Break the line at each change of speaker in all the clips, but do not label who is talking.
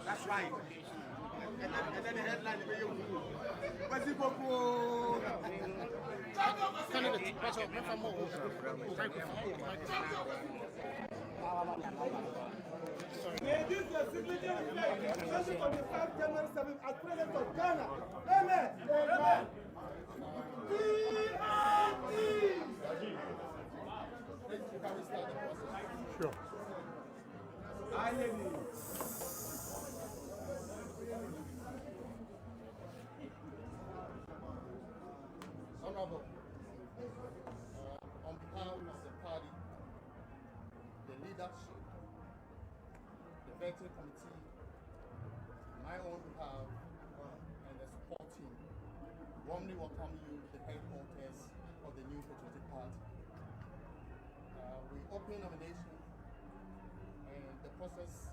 That's right. And then the headline is May this significant reflect especially on the 5 January 7th as President of Ghana. Amen. Amen.
Sure.
I hear you.
Honorable, on behalf of the party, the leadership, the vetting committee, my own behalf, and the support team, warmly welcome you to the headquarters of the new Patriotic Party. We open nomination and the process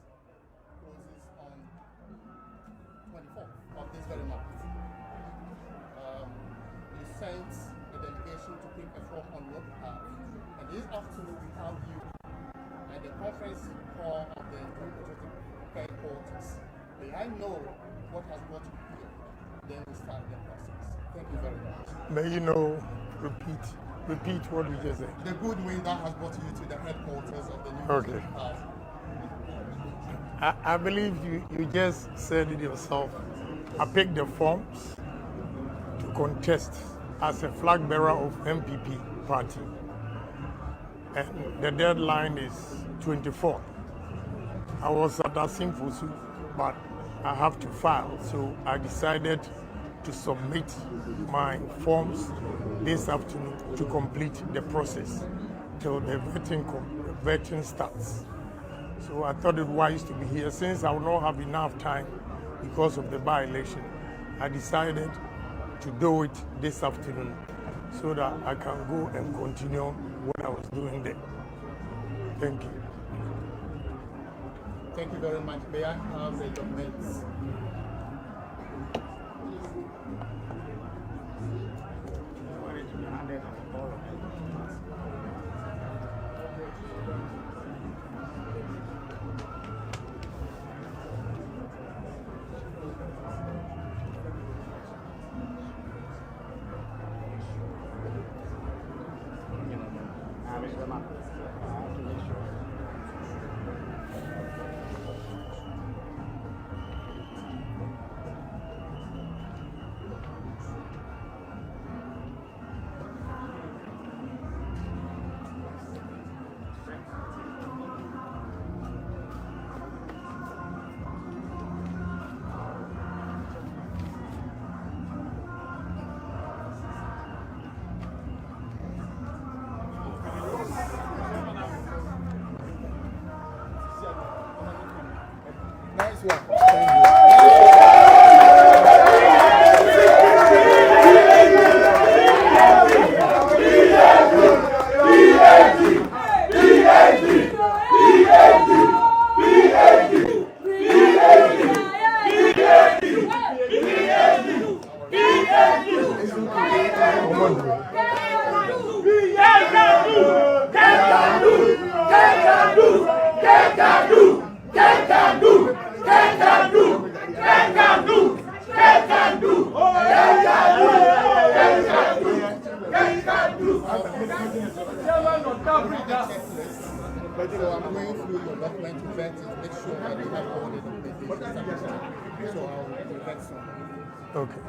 closes on 24th of this very month. You sent a delegation to pick a form on your behalf, and this afternoon we have you at the conference hall of the new Patriotic headquarters. May I know what has brought you here? Then we start the process. Thank you very much.
May you know, repeat what we just said.
The good wind that has brought you to the headquarters of the new Patriotic Party.
I believe you just said it yourself. I picked the forms to contest as a flag bearer of NPP party. And the deadline is 24th. I was at Asimfosu, but I have to file. So I decided to submit my forms this afternoon to complete the process till the vetting starts. So I thought it wise to be here. Since I will not have enough time because of the by-election, I decided to do it this afternoon so that I can go and continue what I was doing there. Thank you.
Thank you very much. May I have the documents? Nice one. So I'm going through your document to vet it, make sure that you have all the documentation. So I'll vet some.
Okay.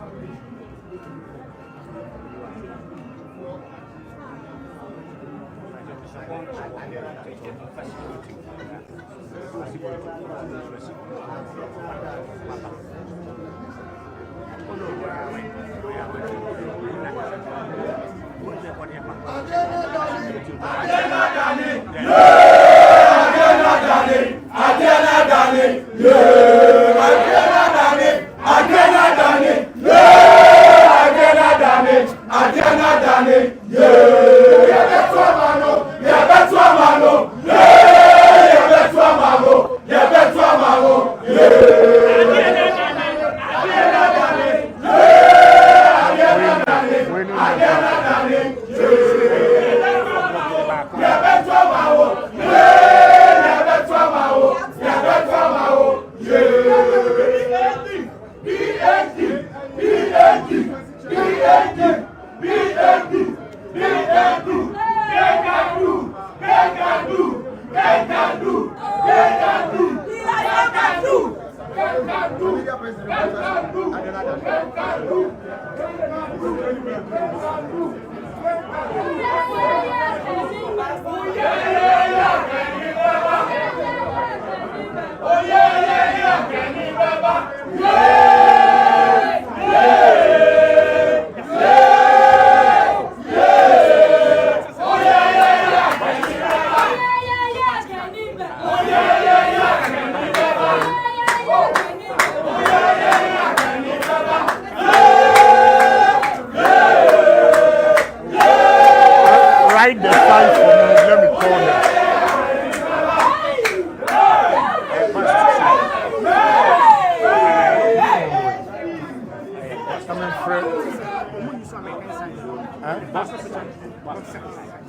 Write the size for me. Let me call them.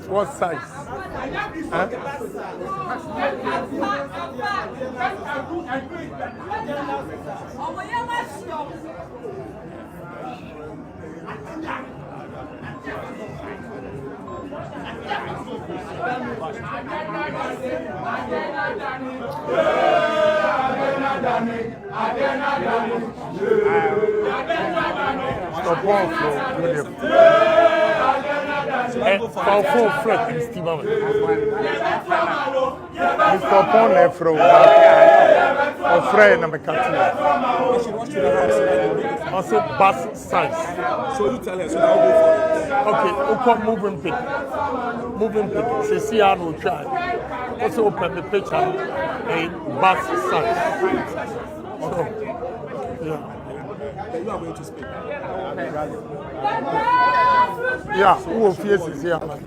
What size? Huh? Stop on for William. Powerful flat in Steve. Stop on there for a friend of a cat. Also, bus size.
So you tell us, so I'll go for it.
Okay, open moving pick. Moving pick. So see how we try. Also open the picture a bus size. So, yeah.
You are going to speak.
Yeah, who will face is here?
No.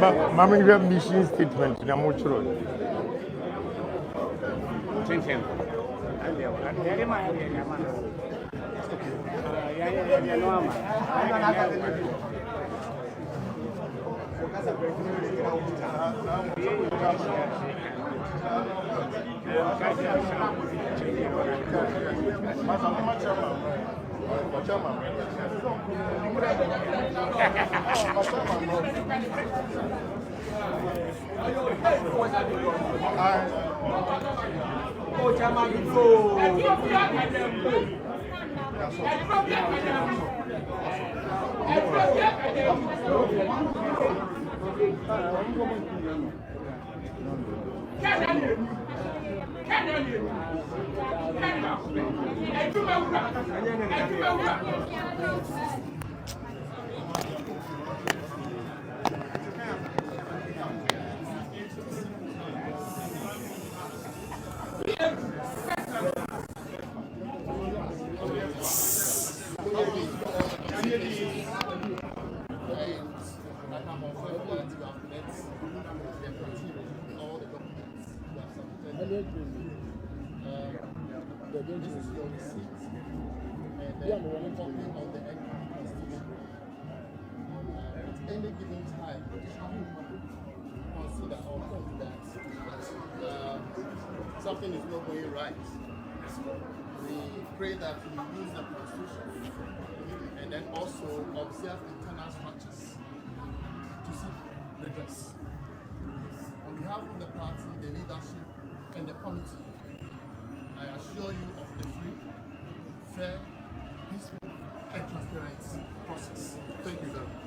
But Mammy, you have mission statement. I'm not sure.
This is your receipt, and then copy on the NPP constitution. At any given time, consider or think that something is not going right. We pray that we use the constitution and then also observe internal structures to seek redress. On behalf of the party, the leadership, and the committee, I assure you of the free, fair, peaceful, and transparent process. Thank you very much.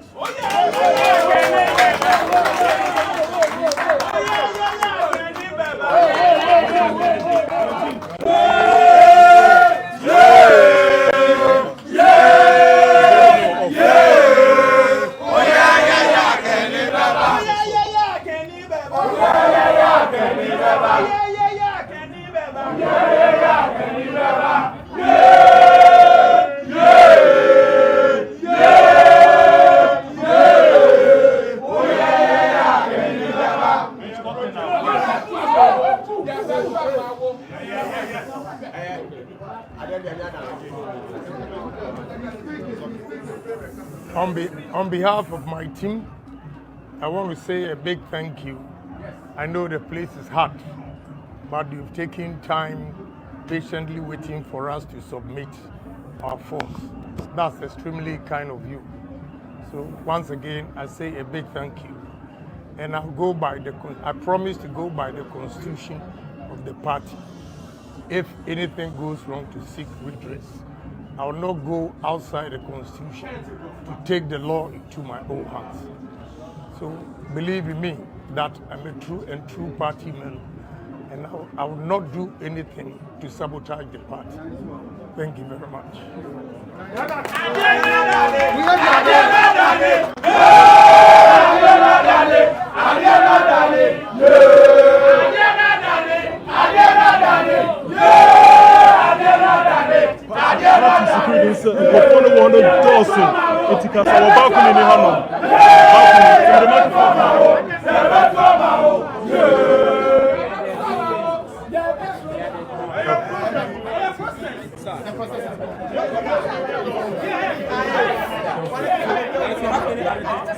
On behalf of my team, I want to say a big thank you. I know the place is hot, but you've taken time patiently waiting for us to submit our forms. That's extremely kind of you. So once again, I say a big thank you. And I promise to go by the constitution of the party. If anything goes wrong, to seek redress. I will not go outside the constitution to take the law into my own hands. So believe in me that I'm a true party man, and I will not do anything to sabotage the party. Thank you very much.
Yeah.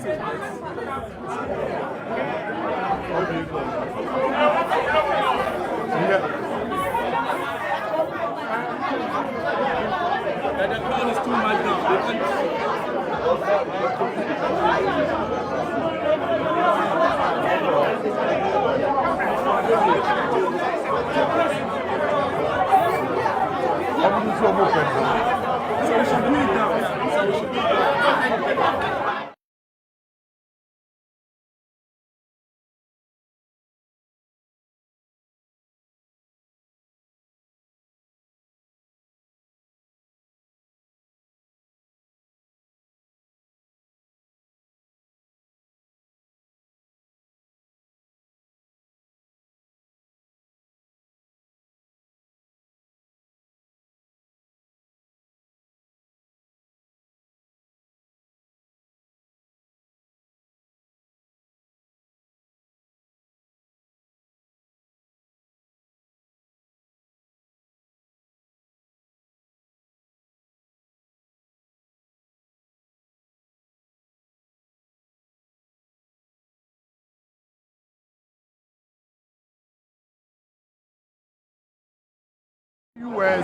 Few words.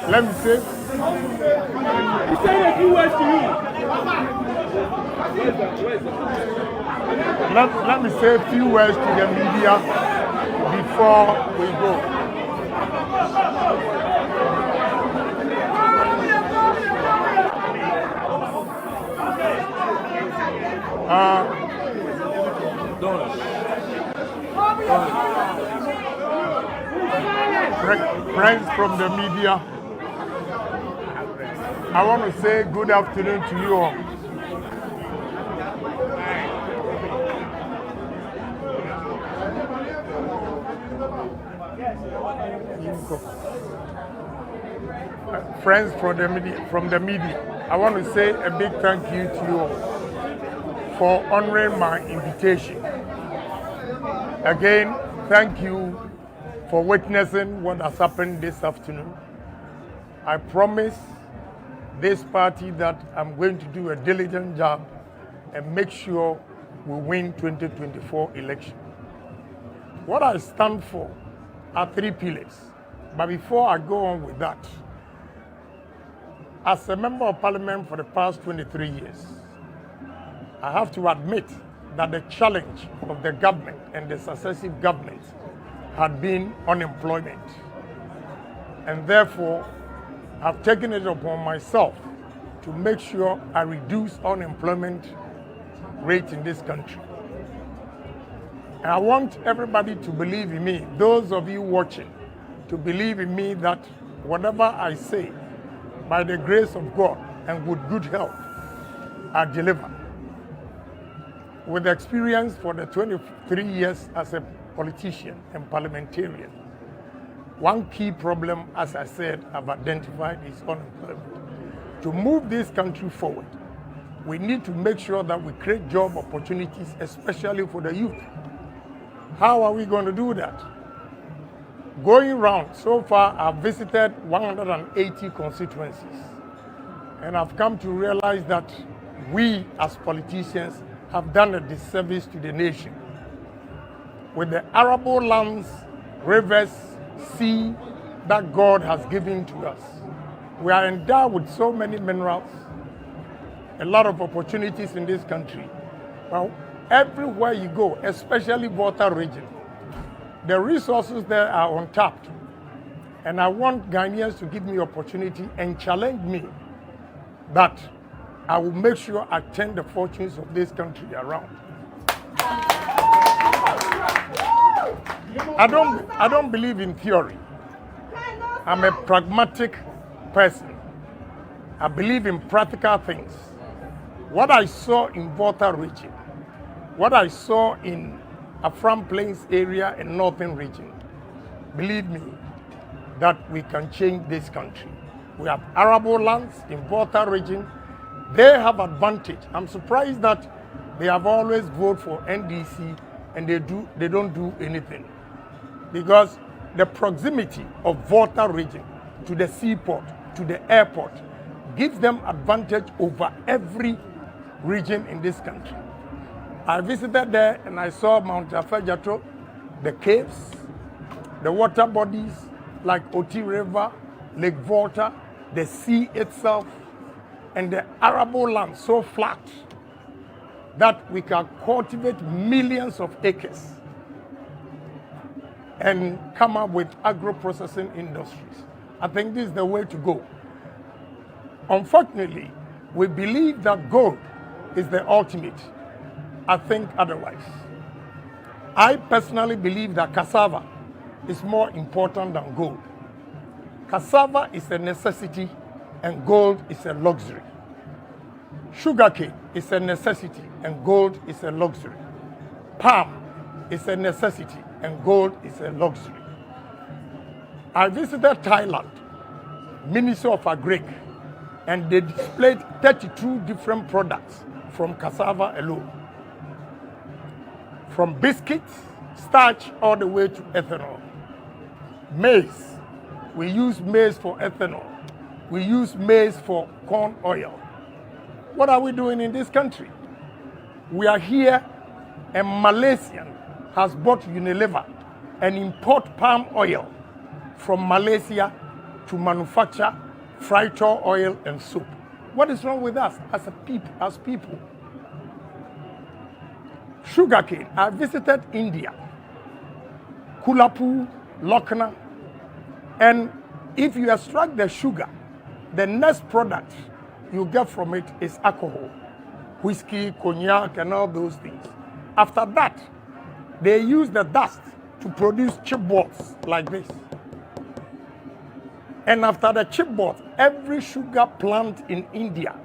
Let me say.
He's saying a few words to you.
Let me say a few words to the media before we go. Friends from the media, I want to say good afternoon to you all. Friends from the media, I want to say a big thank you to you all for honoring my invitation. Again, thank you for witnessing what has happened this afternoon. I promise this party that I'm going to do a diligent job and make sure we win 2024 election. What I stand for are 3 pillars. But before I go on with that, as a member of parliament for the past 23 years, I have to admit that the challenge of the government and the successive governments had been unemployment. And therefore, I've taken it upon myself to make sure I reduce unemployment rate in this country. And I want everybody to believe in me, those of you watching, to believe in me that whatever I say, by the grace of God and with good health, I deliver. With experience for the 23 years as a politician and parliamentarian, one key problem, as I said, I've identified is unemployment. To move this country forward, we need to make sure that we create job opportunities, especially for the youth. How are we going to do that? Going round, so far I've visited 180 constituencies, and I've come to realize that we as politicians have done a disservice to the nation. With the arable lands, rivers, sea that God has given to us, we are endowed with so many minerals, a lot of opportunities in this country. Well, everywhere you go, especially Volta region, the resources there are untapped. And I want Ghanaians to give me opportunity and challenge me that I will make sure I turn the fortunes of this country around. I don't believe in theory. I'm a pragmatic person. I believe in practical things. What I saw in Volta region, what I saw in Afram Plains area and Northern region, believe me that we can change this country. We have arable lands in Volta region. They have advantage. I'm surprised that they have always voted for NDC and they don't do anything. Because the proximity of Volta region to the seaport, to the airport, gives them advantage over every region in this country. I visited there and I saw Mount Afejato, the caves, the water bodies like Oti River, Lake Volta, the sea itself, and the arable land so flat that we can cultivate millions of acres and come up with agro-processing industries. I think this is the way to go. Unfortunately, we believe that gold is the ultimate. I think otherwise. I personally believe that cassava is more important than gold. Cassava is a necessity and gold is a luxury. Sugarcane is a necessity and gold is a luxury. Palm is a necessity and gold is a luxury. I visited Thailand, Ministry of Agric, and they displayed 32 different products from cassava alone. From biscuits, starch, all the way to ethanol. Maize, we use maize for ethanol. We use maize for corn oil. What are we doing in this country? We are here, and Malaysian has bought Unilever and import palm oil from Malaysia to manufacture frito oil and soap. What is wrong with us as people? Sugarcane. I visited India, Kulapur, Lucknow, and if you extract the sugar, the next product you get from it is alcohol, whiskey, cognac, and all those things. After that, they use the dust to produce chipboards like this. And after the chipboard, every sugar plant in India,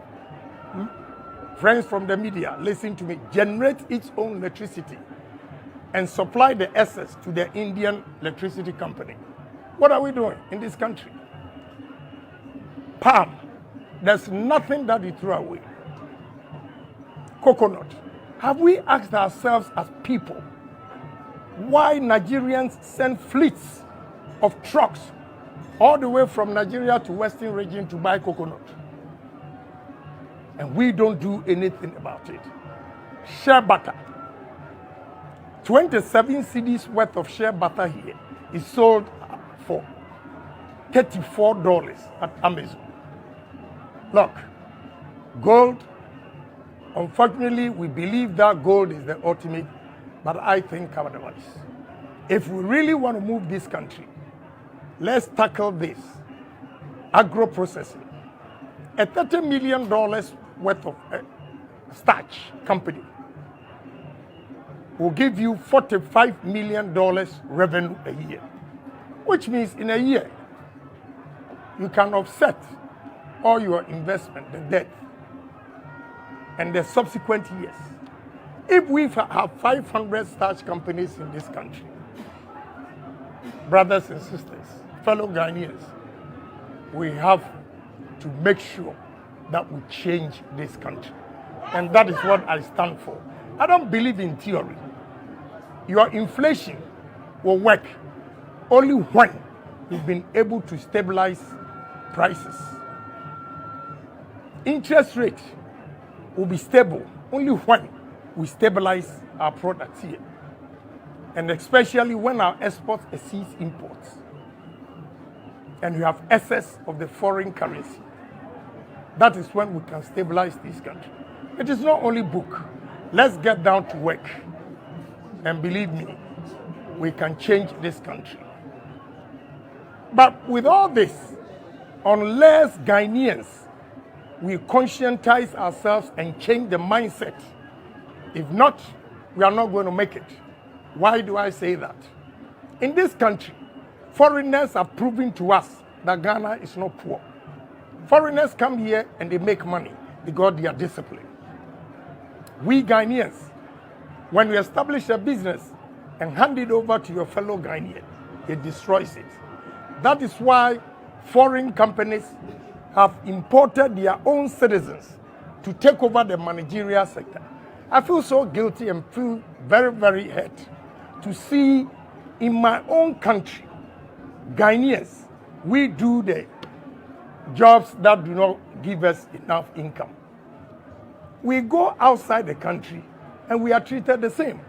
friends from the media, listen to me, generate its own electricity and supply the excess to the Indian electricity company. What are we doing in this country? Palm. There's nothing that we throw away. Coconut. Have we asked ourselves as people why Nigerians send fleets of trucks all the way from Nigeria to Western region to buy coconut? And we don't do anything about it. Shea butter. 27 cedis worth of shea butter here is sold for $34 at Amazon. Look, gold, unfortunately, we believe that gold is the ultimate, but I think otherwise. If we really want to move this country, let's tackle this. Agro-processing. A $30 million worth of starch company will give you $45 million revenue a year, which means in a year, you can offset all your investment, the debt, and the subsequent years. If we have 500 starch companies in this country, brothers and sisters, fellow Ghanaians, we have to make sure that we change this country. And that is what I stand for. I don't believe in theory. Your inflation will work only when you've been able to stabilize prices. Interest rate will be stable only when we stabilize our products here. And especially when our exports exceed imports. And we have excess of the foreign currency. That is when we can stabilize this country. It is not only book. Let's get down to work. And believe me, we can change this country. But with all this, unless Ghanaians, we conscientize ourselves and change the mindset, if not, we are not going to make it. Why do I say that? In this country, foreigners are proving to us that Ghana is not poor. Foreigners come here and they make money because they are disciplined. We Ghanaians, when we establish a business and hand it over to your fellow Ghanaian, it destroys it. That is why foreign companies have imported their own citizens to take over the managerial sector. I feel so guilty and feel very, very hurt to see in my own country, Ghanaians, we do the jobs that do not give us enough income. We go outside the country and we are treated the same.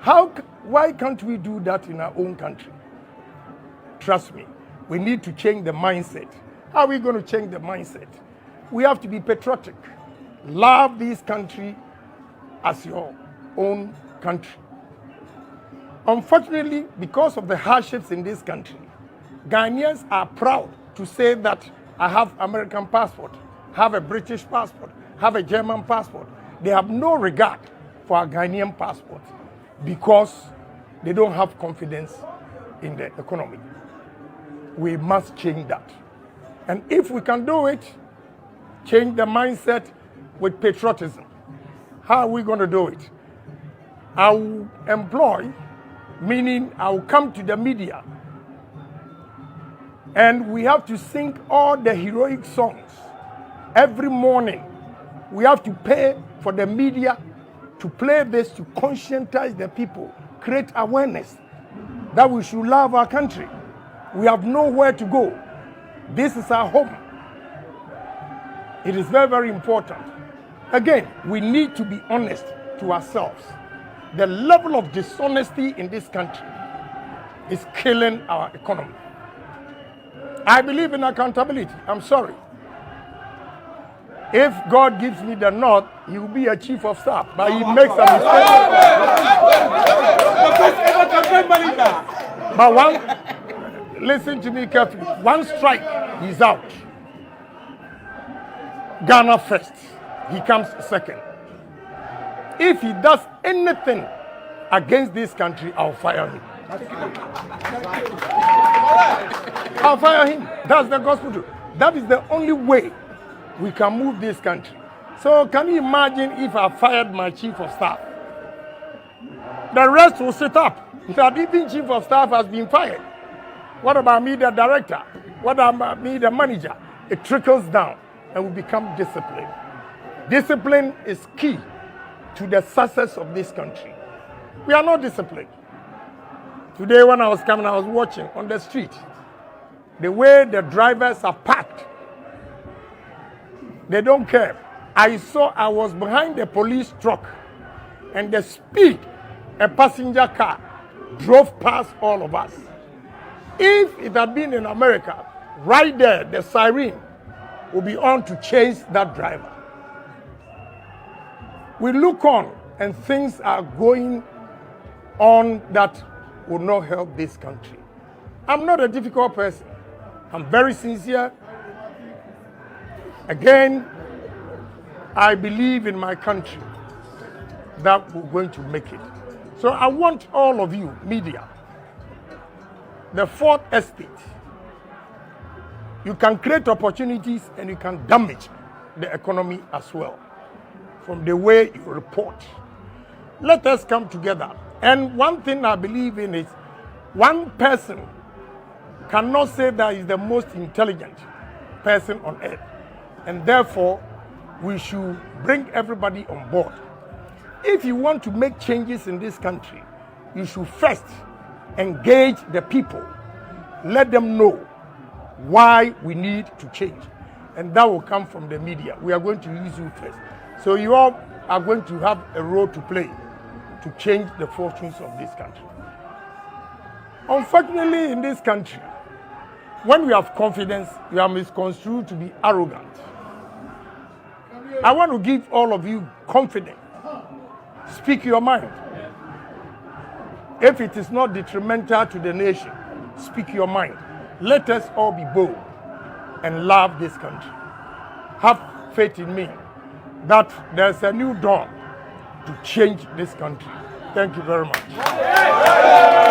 Why can't we do that in our own country? Trust me, we need to change the mindset. How are we going to change the mindset? We have to be patriotic. Love this country as your own country. Unfortunately, because of the hardships in this country, Ghanaians are proud to say that I have American passport, have a British passport, have a German passport. They have no regard for a Ghanaian passport because they don't have confidence in the economy. We must change that. And if we can do it, change the mindset with patriotism. How are we going to do it? I will employ, meaning I will come to the media and we have to sing all the heroic songs. Every morning, we have to pay for the media to play this, to conscientize the people, create awareness that we should love our country. We have nowhere to go. This is our home. It is very, very important. Again, we need to be honest to ourselves. The level of dishonesty in this country is killing our economy. I believe in accountability. I'm sorry. If God gives me the nod, he will be a chief of staff, but he makes a mistake. But listen to me carefully. One strike, he's out. Ghana first, he comes second. If he does anything against this country, I'll fire him. I'll fire him. That's the gospel truth. That is the only way we can move this country. So can you imagine if I fired my chief of staff? The rest will sit up. That even chief of staff has been fired. What about me, the director? What about me, the manager? It trickles down and we become disciplined. Discipline is key to the success of this country. We are not disciplined. Today when I was coming, I was watching on the street, the way the drivers are packed. They don't care. I was behind the police truck and the speed a passenger car drove past all of us. If it had been in America, right there, the siren will be on to chase that driver. We look on and things are going on that will not help this country. I'm not a difficult person. I'm very sincere. Again, I believe in my country that we're going to make it. So I want all of you, media, the fourth estate, you can create opportunities and you can damage the economy as well from the way you report. Let us come together. And one thing I believe in is one person cannot say that he's the most intelligent person on earth. And therefore, we should bring everybody on board. If you want to make changes in this country, you should first engage the people. Let them know why we need to change. And that will come from the media. We are going to use you first. So you all are going to have a role to play to change the fortunes of this country. Unfortunately, in this country, when we have confidence, we are misconstrued to be arrogant. I want to give all of you confidence. Speak your mind. If it is not detrimental to the nation, speak your mind. Let us all be bold and love this country. Have faith in me that there's a new dawn to change this country. Thank you very much.
Yeah.